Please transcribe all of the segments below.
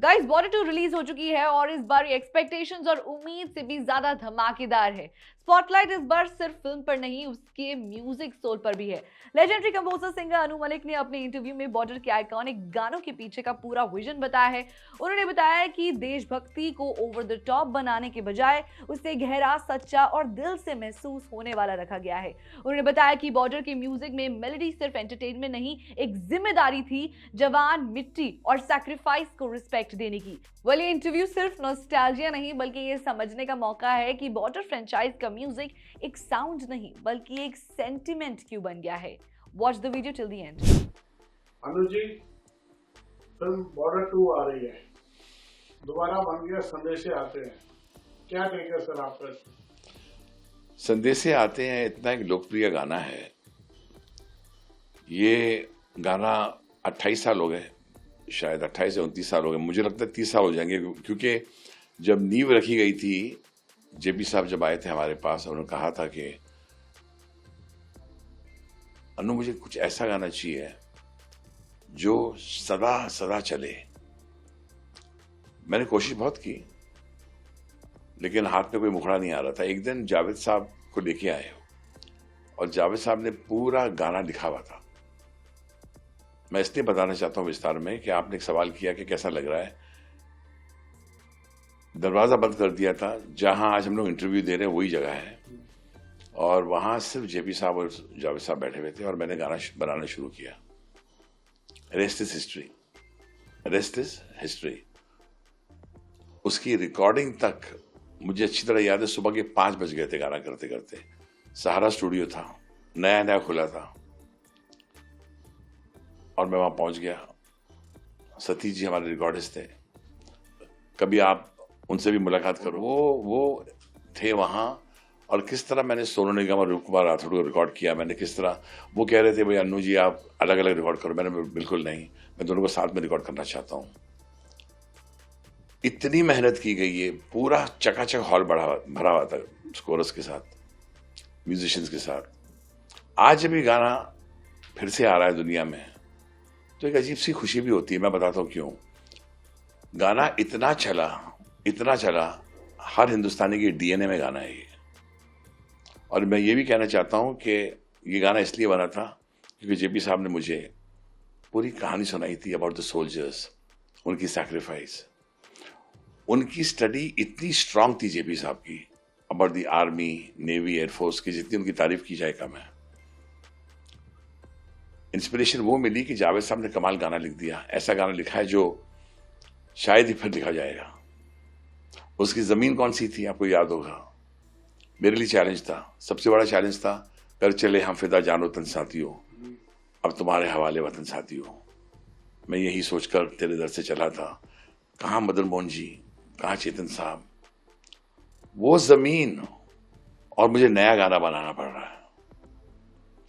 Guys border 2 release हो चुकी है और इस बार एक्सपेक्टेशंस और उम्मीद से भी ज्यादा धमाकेदार है। स्पॉटलाइट इस बार सिर्फ फिल्म पर नहीं, उसके म्यूजिक सोल पर भी है। Legendary composer singer Anu Malik ने अपने इंटरव्यू में बॉर्डर के आइकॉनिक गानों के पीछे का पूरा विजन बताया है। उन्होंने बताया कि देशभक्ति को ओवर द टॉप बनाने के बजाय उसे गहरा, सच्चा और दिल से महसूस होने वाला रखा गया है। उन्होंने बताया कि बॉर्डर के म्यूजिक में मेलोडी सिर्फ एंटरटेनमेंट नहीं, एक जिम्मेदारी थी जवान, मिट्टी और सैक्रिफाइस को रिस्पेक्ट देने की। ये इंटरव्यू सिर्फ नॉस्टैल्जिया नहीं बल्कि ये समझने का मौका है कि बॉर्डर फ्रेंचाइज का म्यूजिक एक साउंड नहीं बल्कि एक सेंटिमेंट क्यों बन गया है। Watch the video till the end. Anu ji, film Border 2 आ रही है, दोबारा बन गया संदेशे आते हैं, क्या टेक है सर आपका? संदेशे आते हैं इतना एक लोकप्रिय गाना है। ये गाना 28 साल हो गए, शायद 28 या 29 साल हो गए, मुझे लगता है 30 साल हो जाएंगे, क्योंकि जब नींव रखी गई थी, जेपी साहब जब आए थे हमारे पास, उन्होंने कहा था कि अनु मुझे कुछ ऐसा गाना चाहिए जो सदा सदा चले। मैंने कोशिश बहुत की लेकिन हाथ में कोई मुखड़ा नहीं आ रहा था। एक दिन जावेद साहब को लेके आए और जावेद साहब ने पूरा गाना लिखा हुआ था। मैं इसलिए बताना चाहता हूं विस्तार में कि आपने एक सवाल किया कि कैसा लग रहा है। दरवाजा बंद कर दिया था, जहां आज हम लोग इंटरव्यू दे रहे हैं वही जगह है, और वहां सिर्फ जेपी साहब और जावेद साहब बैठे हुए थे और मैंने गाना बनाना शुरू किया। Rest is history, rest is history. उसकी रिकॉर्डिंग तक मुझे अच्छी तरह याद है, सुबह के 5 बज गए थे गाना करते करते। सहारा स्टूडियो था, नया नया खुला था और मैं वहां पहुंच गया। सतीश जी हमारे रिकॉर्डिस्ट थे, कभी आप उनसे भी मुलाकात करो। वो थे वहां, और किस तरह मैंने सोनू निगम और रूप कुमार राठौड़ को रिकॉर्ड किया। मैंने किस तरह, वो कह रहे थे भाई अन्नू जी आप अलग अलग रिकॉर्ड करो, मैंने बिल्कुल नहीं, मैं दोनों को साथ में रिकॉर्ड करना चाहता हूं। इतनी मेहनत की गई है, पूरा चकाचक हॉल भरा हुआ था कोरस के साथ, म्यूजिशियंस के साथ। आज जब ये गाना फिर से आ रहा है दुनिया में तो एक अजीब सी खुशी भी होती है। मैं बताता हूं क्यों। गाना इतना चला, हर हिंदुस्तानी के डीएनए में गाना है ये। और मैं ये भी कहना चाहता हूं कि ये गाना इसलिए बना था क्योंकि जेपी साहब ने मुझे पूरी कहानी सुनाई थी अबाउट द सोल्जर्स, उनकी सैक्रिफाइस। उनकी स्टडी इतनी स्ट्रांग थी जेपी साहब की about the army, navy, air force की, जितनी उनकी तारीफ की जाए कम है। इंस्पिरेशन वो मिली कि जावेद साहब ने कमाल गाना लिख दिया, ऐसा गाना लिखा है जो शायद ही फिर लिखा जाएगा। उसकी जमीन कौन सी थी आपको याद होगा। मेरे लिए चैलेंज था, सबसे बड़ा चैलेंज था, कर चले हम फिदा जानो तन साथियों, अब तुम्हारे हवाले वतन साथियों। मैं यही सोचकर तेरे दर से चला था, कहाँ मदन मोहन जी, कहाँ चेतन साहब। वो जमीन, और मुझे नया गाना बनाना पड़ रहा है।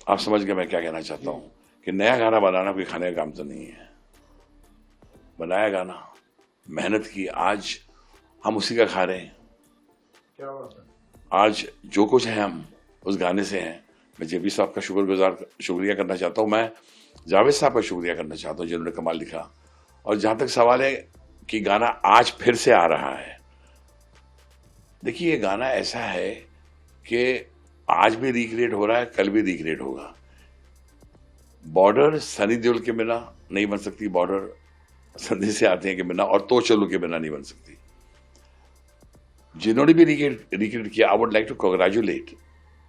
आप समझ गए मैं क्या कहना चाहता हूं कि नया गाना बनाना कोई खाने का काम तो नहीं है। बनाया गाना, मेहनत की, आज हम उसी का खा रहे हैं। क्या बात है। आज जो कुछ है हम उस गाने से हैं। मैं जेपी साहब का शुक्रिया करना चाहता हूं, मैं जावेद साहब का शुक्रिया करना चाहता हूं जिन्होंने कमाल लिखा। और जहां तक सवाल है कि गाना आज फिर से आ रहा है, देखिए ये गाना ऐसा है कि आज भी रिक्रिएट हो रहा है, कल भी रिक्रिएट होगा। बॉर्डर सनी देओल के बिना नहीं बन सकती, बॉर्डर संदेशे आते हैं के बिना, और तो चलो के बिना नहीं बन सकती। जिन्होंने भी रिक्रिएट किया, I would like to congratulate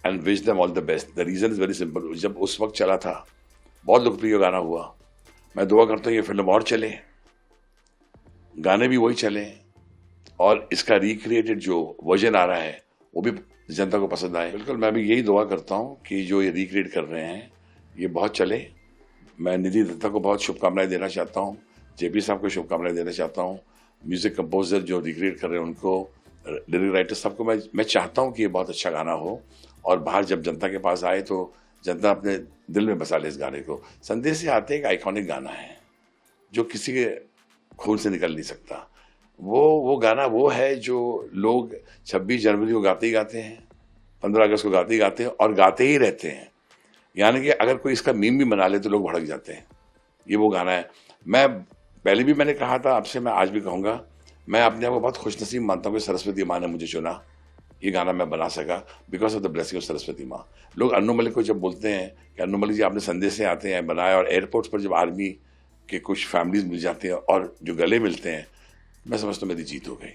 and wish them all the best. The reason is very simple, जब उस वक्त चला था बहुत लोकप्रिय गाना हुआ। मैं दुआ करता हूँ ये फिल्म और चले, गाने भी वही चले, और इसका रिक्रिएटेड जो वर्जन आ रहा है वो भी जनता को पसंद आए। बिल्कुल, मैं भी यही दुआ करता हूँ कि जो ये रिक्रिएट कर रहे हैं ये बहुत चले। मैं निधि दत्ता को बहुत शुभकामनाएं देना चाहता हूँ, जेपी साहब को शुभकामनाएं देना चाहता हूँ, म्यूजिक कंपोजर जो रिक्रिएट कर रहे हैं उनको, लिरिक राइटर सबको मैं चाहता हूँ कि ये बहुत अच्छा गाना हो और बाहर जब जनता के पास आए तो जनता अपने दिल में बसा ले इस गाने को। संदेश से आते एक आइकॉनिक गाना है जो किसी के खून से निकल नहीं सकता। वो गाना वो है जो लोग 26 जनवरी को गाते ही गाते हैं, 15 अगस्त को गाते ही गाते हैं और गाते ही रहते हैं। यानी कि अगर कोई इसका मीम भी बना ले तो लोग भड़क जाते हैं। ये वो गाना है। मैं पहले भी मैंने कहा था आपसे, मैं आज भी कहूँगा, मैं अपने आप को बहुत खुशनसीब मानता हूँ कि सरस्वती माँ ने मुझे चुना, ये गाना मैं बना सका because of the blessing of Saraswati माँ। लोग अन्नू मलिक को जब बोलते हैं कि अन्नू मलिक जी आपने संदेश से आते हैं बनाया, और एयरपोर्ट्स पर जब आर्मी के कुछ फैमिलीज मिल जाते हैं और जो गले मिलते हैं, मैं समझता हूँ मेरी जीत हो गई।